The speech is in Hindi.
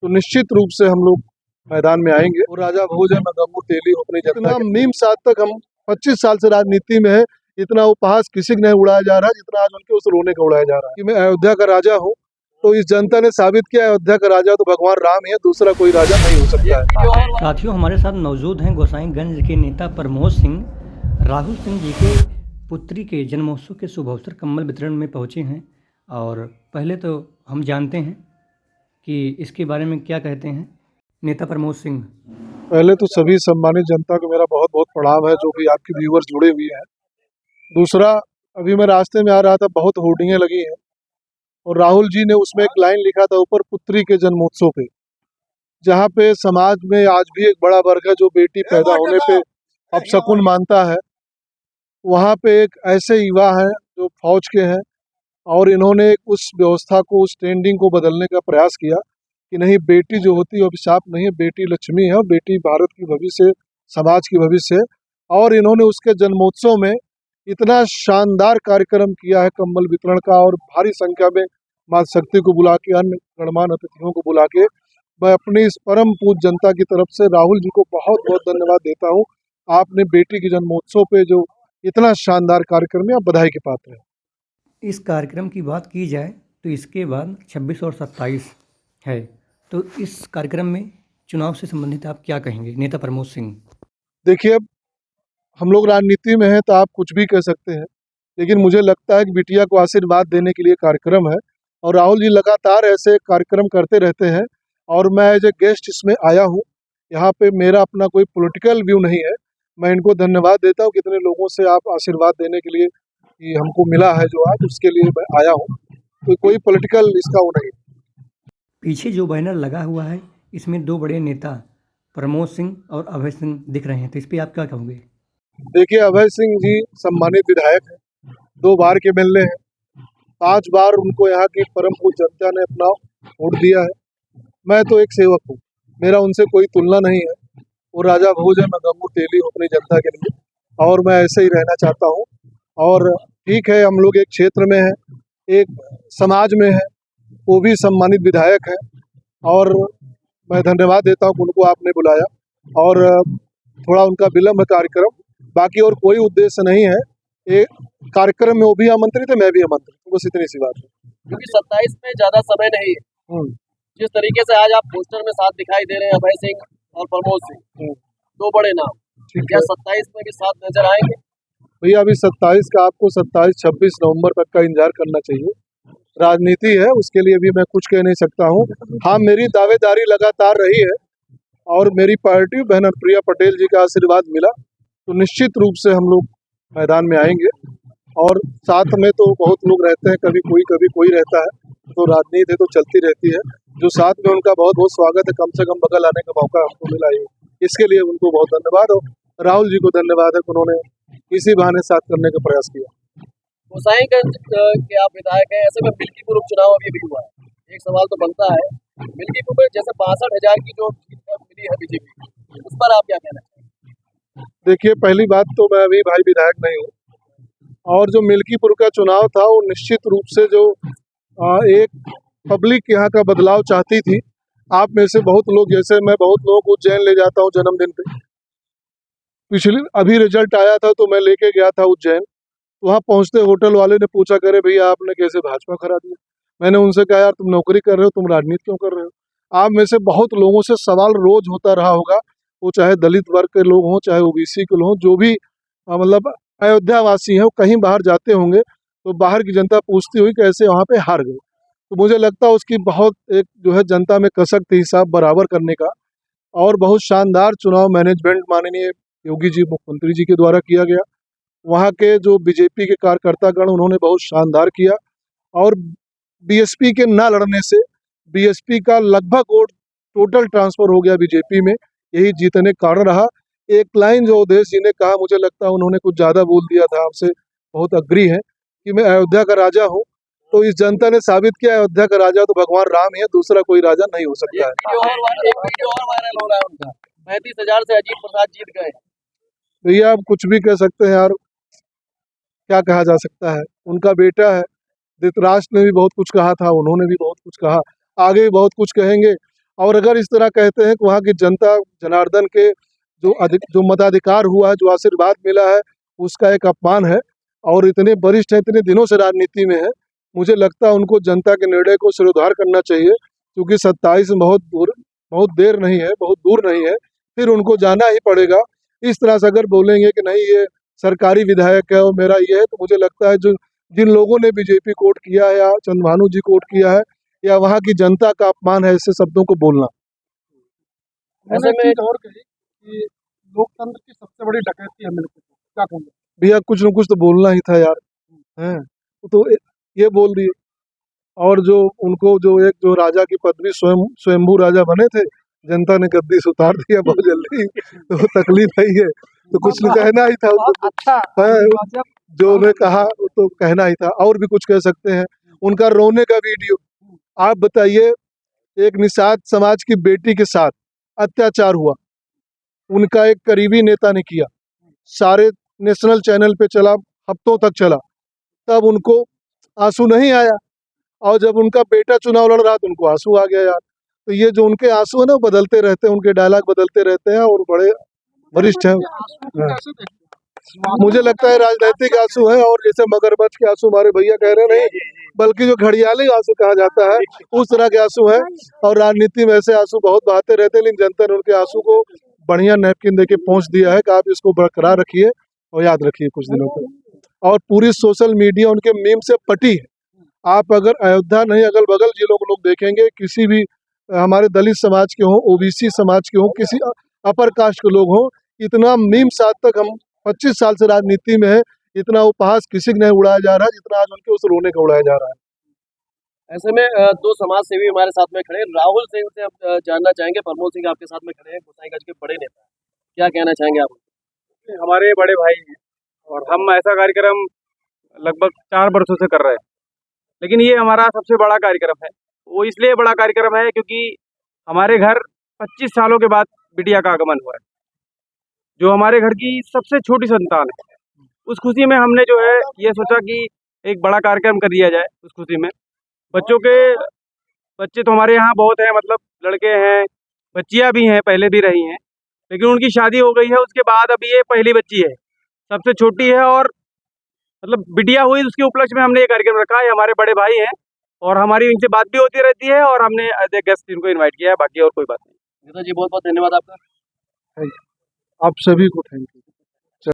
तो निश्चित रूप से हम लोग मैदान में आएंगे और राजा भोज है, मैं गंगू तेली हूँ अपनी जनता के। मीम्स आज तक हम 25 साल से राजनीति में है, इतना उपहास किसी ने उड़ाया जा रहा है जितना आज उनके उस रोने का उड़ाया जा रहा है कि मैं अयोध्या का राजा हूँ। तो इस जनता ने साबित किया अयोध्या का राजा तो भगवान राम ही है, दूसरा कोई राजा नहीं हो सकता है। साथियों, हमारे साथ मौजूद हैं गोसाईगंज के नेता प्रमोद सिंह। राहुल सिंह जी के पुत्री के जन्मोत्सव के शुभ अवसर कम्बल वितरण में पहुँचे हैं और पहले तो हम जानते हैं कि इसके बारे में क्या कहते हैं नेता प्रमोद सिंह। पहले तो सभी सम्मानित जनता को मेरा बहुत बहुत प्रणाम है, जो भी आपके व्यूअर्स जुड़े हुए हैं। दूसरा, अभी मैं रास्ते में आ रहा था, बहुत होर्डिंगें लगी हैं और राहुल जी ने उसमें एक लाइन लिखा था ऊपर, पुत्री के जन्मोत्सव पे, जहाँ पे समाज में आज भी एक बड़ा वर्ग है जो बेटी पैदा होने पे अपशकुन मानता है। वहाँ पे एक ऐसे युवा हैं जो फौज के हैं और इन्होंने उस व्यवस्था को, उस ट्रेंडिंग को बदलने का प्रयास किया कि नहीं, बेटी जो होती है अभिशाप नहीं है, बेटी लक्ष्मी है, बेटी भारत की भविष्य, समाज की भविष्य है। और इन्होंने उसके जन्मोत्सव में इतना शानदार कार्यक्रम किया है कम्बल वितरण का, और भारी संख्या में माँ शक्ति को बुला के, अन्य गणमान्य अतिथियों को बुला के मैं अपनी इस परम पूज्य जनता की तरफ से राहुल जी को बहुत बहुत धन्यवाद देता हूँ। आपने बेटी के जन्मोत्सव पे जो इतना शानदार कार्यक्रम है, आप बधाई के पात्र हैं। इस कार्यक्रम की बात की जाए तो इसके बाद 26 और 27 है, तो इस कार्यक्रम में चुनाव से संबंधित आप क्या कहेंगे नेता प्रमोद सिंह? देखिए, अब हम लोग राजनीति में हैं तो आप कुछ भी कह सकते हैं, लेकिन मुझे लगता है कि बिटिया को आशीर्वाद देने के लिए कार्यक्रम है और राहुल जी लगातार ऐसे कार्यक्रम करते रहते हैं और मैं एज ए गेस्ट इसमें आया हूँ। यहाँ पे मेरा अपना कोई पॉलिटिकल व्यू नहीं है, मैं इनको धन्यवाद देता हूँ कितने लोगों से आप आशीर्वाद देने के लिए कि हमको मिला है जो आज, उसके लिए मैं आया हूँ। तो कोई पॉलिटिकल इसका वो नहीं। पीछे जो बैनर लगा हुआ है इसमें दो बड़े नेता प्रमोद सिंह और अभय सिंह दिख रहे हैं, तो इस पर आप क्या कहोगे? देखिए, अभय सिंह जी सम्मानित विधायक हैं, 2 बार के एमएलए हैं, 5 बार उनको यहाँ की परम पूज्य जनता ने अपना वोट दिया है। मैं तो एक सेवक हूँ, मेरा उनसे कोई तुलना नहीं है। वो राजा भोज है, मैं गंगू तेली हूँ अपनी जनता के लिए, और मैं ऐसे ही रहना चाहता हूँ। और ठीक है, हम लोग एक क्षेत्र में हैं, एक समाज में है, वो भी सम्मानित विधायक है और मैं धन्यवाद देता हूँ उनको आपने बुलाया। और थोड़ा उनका विलम्ब कार्यक्रम, बाकी और कोई उद्देश्य नहीं है। ये कार्यक्रम में वो भी आमंत्रित है, मैं भी आमंत्रित हूँ, बस इतनी सी बात है। क्योंकि 27 में ज्यादा समय नहीं है। जिस तरीके से आज आप पोस्टर में साथ दिखाई दे रहे हैं, अभय सिंह और प्रमोद सिंह, 2 बड़े नाम, क्या 27 में भी साथ नजर आएंगे? भैया, अभी 27 का आपको 27-26 नवंबर तक का इंतजार करना चाहिए। राजनीति है, उसके लिए भी मैं कुछ कह नहीं सकता हूँ। हाँ, मेरी दावेदारी लगातार रही है और मेरी पार्टी बहन प्रिया पटेल जी का आशीर्वाद मिला, तो निश्चित रूप से हम लोग मैदान में आएंगे। और साथ में तो बहुत लोग रहते हैं, कभी कोई रहता है, तो राजनीति तो चलती रहती है। जो साथ में, उनका बहुत बहुत स्वागत है, कम से कम बगल आने का मौका हमको मिला है, इसके लिए उनको बहुत धन्यवाद। और राहुल जी को धन्यवाद है कि उन्होंने इसी बहाने साथ करने का प्रयास किया। गोसाईगंज के आप विधायक हैं, ऐसे में मिल्कीपुर उपचुनाव अभी भी हुआ है, एक सवाल तो बनता है, मिल्कीपुर में जैसे 62,000 की जो मिली है बीजेपी, उस पर आप क्या कहना चाहिए? देखिए, पहली बात तो मैं अभी भाई विधायक नहीं हूँ, और जो मिल्कीपुर का चुनाव था वो निश्चित रूप से जो एक पब्लिक यहाँ का बदलाव चाहती थी। आप में से बहुत लोग, जैसे मैं बहुत लोगों को उज्जैन ले जाता हूँ जन्मदिन पे, अभी रिजल्ट आया था तो मैं लेके गया था उज्जैन। वहाँ पहुँचते होटल वाले ने पूछा, करे भैया आपने कैसे भाजपा करा दिया। मैंने उनसे कहा, यार तुम नौकरी कर रहे हो, तुम राजनीति क्यों कर रहे हो। आप में से बहुत लोगों से सवाल रोज होता रहा होगा, वो चाहे दलित वर्ग के लोग हों, चाहे ओबीसी के लोग हों, जो भी मतलब अयोध्या वासी हैं, वो कहीं बाहर जाते होंगे तो बाहर की जनता पूछती हुई कैसे वहाँ पे हार गए। तो मुझे लगता है उसकी बहुत एक जो है जनता में कसक थी हिसाब बराबर करने का, और बहुत शानदार चुनाव मैनेजमेंट माननीय योगी जी मुख्यमंत्री जी के द्वारा किया गया। वहाँ के जो बीजेपी के कार्यकर्तागण, उन्होंने बहुत शानदार किया, और बीएसपी के ना लड़ने से बीएसपी का लगभग वोट टोटल ट्रांसफर हो गया बीजेपी में, यही जीतने का कारण रहा। एक लाइन जो अवधेश जी ने कहा, मुझे लगता है उन्होंने कुछ ज़्यादा बोल दिया था, आपसे बहुत अग्री है कि मैं अयोध्या का राजा हूँ। तो इस जनता ने साबित किया अयोध्या का राजा तो भगवान राम ही है, दूसरा कोई राजा नहीं हो सकता है। एक वीडियो और वायरल हो रहा है उनका, 35,000 से अजीत प्रसाद जीत गए। भैया, आप कुछ भी कह सकते हैं यार, क्या कहा जा सकता है। उनका बेटा है, धृतराष्ट्र ने भी बहुत कुछ कहा था, उन्होंने भी बहुत कुछ कहा, आगे भी बहुत कुछ कहेंगे। और अगर इस तरह कहते हैं कि वहाँ की जनता जनार्दन के जो मताधिकार हुआ है, जो आशीर्वाद मिला है, उसका एक अपमान है। और इतने वरिष्ठ हैं, इतने दिनों से राजनीति में है, मुझे लगता है उनको जनता के निर्णय को सिरोधार करना चाहिए, क्योंकि 27 में बहुत देर नहीं है, बहुत दूर नहीं है, फिर उनको जाना ही पड़ेगा। इस तरह से अगर बोलेंगे कि नहीं ये सरकारी विधायक है और मेरा ये है, तो मुझे लगता है जो जिन लोगों ने बीजेपी को वोट किया है या चंद्रभानु जी को वोट किया है या वहाँ की जनता का अपमान है ऐसे शब्दों को बोलना। ऐसे में और कही कि लोकतंत्र की सबसे बड़ी डकैती है मिलकर, क्या कहूँगा भैया, कुछ न कुछ तो बोलना ही था यार, हैं तो ये बोल दिए। और जो उनको जो राजा की पदवी स्वयंभू राजा बने थे, जनता ने गद्दी से उतार दिया बहुत जल्दी, तो तकलीफ है ही है, तो कुछ कहना ही था उनको। अच्छा है, जो उन्हें कहा वो तो कहना ही था। और भी कुछ कह सकते हैं, उनका रोने का वीडियो, आप बताइए, एक निषाद समाज की बेटी के साथ अत्याचार हुआ, उनका एक करीबी नेता ने किया, सारे नेशनल चैनल पे चला, हफ्तों तक चला, तब उनको आंसू नहीं आया, और जब उनका बेटा चुनाव लड़ रहा तो उनको आंसू आ गया यार। तो ये जो उनके आंसू है ना, बदलते रहते हैं, उनके डायलॉग बदलते रहते हैं, और बड़े वरिष्ठ हैं। मुझे लगता है राजनीतिक आंसू है, और जैसे मगरमच्छ के आंसू हमारे भैया कह रहे हैं, नहीं बल्कि जो घड़ियाली आंसू कहा जाता है, उस तरह के आंसू है। और राजनीति में ऐसे आंसू बहुत बहाते रहते हैं, लेकिन जनता ने उनके आंसू को बढ़िया नैपकिन देके पहुंच दिया है कि आप इसको बरकरार रखिए और याद रखिए कुछ दिनों तक। और पूरी सोशल मीडिया उनके मीम से पटी है। आप अगर अयोध्या नहीं, अगल बगल जिलों को लोग देखेंगे, किसी भी हमारे दलित समाज के हों, ओबीसी समाज के हों, किसी अपर कास्ट के लोग हों, इतना मीम्स आज तक, हम 25 साल से राजनीति में है, इतना उपहास किसी ने उड़ाया जा रहा है जितना आज उनके उस रोने का उड़ाया जा रहा है। ऐसे में दो समाज सेवी हमारे साथ में खड़े हैं। राहुल सिंह से हम जानना चाहेंगे, प्रमोद सिंह आपके साथ में खड़े हैं, गोसाईगंज के बड़े नेता, क्या कहना चाहेंगे आप? हमारे बड़े भाई हैं और हम ऐसा कार्यक्रम लगभग 4 वर्षों से कर रहे हैं, लेकिन ये हमारा सबसे बड़ा कार्यक्रम है। वो इसलिए बड़ा कार्यक्रम है क्योंकि हमारे घर 25 सालों के बाद बिटिया का आगमन हुआ है, जो हमारे घर की सबसे छोटी संतान है। उस खुशी में हमने जो है ये सोचा कि एक बड़ा कार्यक्रम कर दिया जाए। उस खुशी में बच्चे तो हमारे यहाँ बहुत हैं, मतलब लड़के हैं, बच्चियाँ भी हैं, पहले भी रही हैं, लेकिन उनकी शादी हो गई है। उसके बाद अभी ये पहली बच्ची है, सबसे छोटी है, और मतलब बिटिया हुई, उसके उपलक्ष्य में हमने ये कार्यक्रम रखा है। हमारे बड़े भाई हैं और हमारी इनसे बात भी होती रहती है, और हमने एज ए गेस्ट इनको इनवाइट किया है, बाकी और कोई बात नहीं। नेता जी बहुत बहुत धन्यवाद आपका। आप सभी को थैंक यू।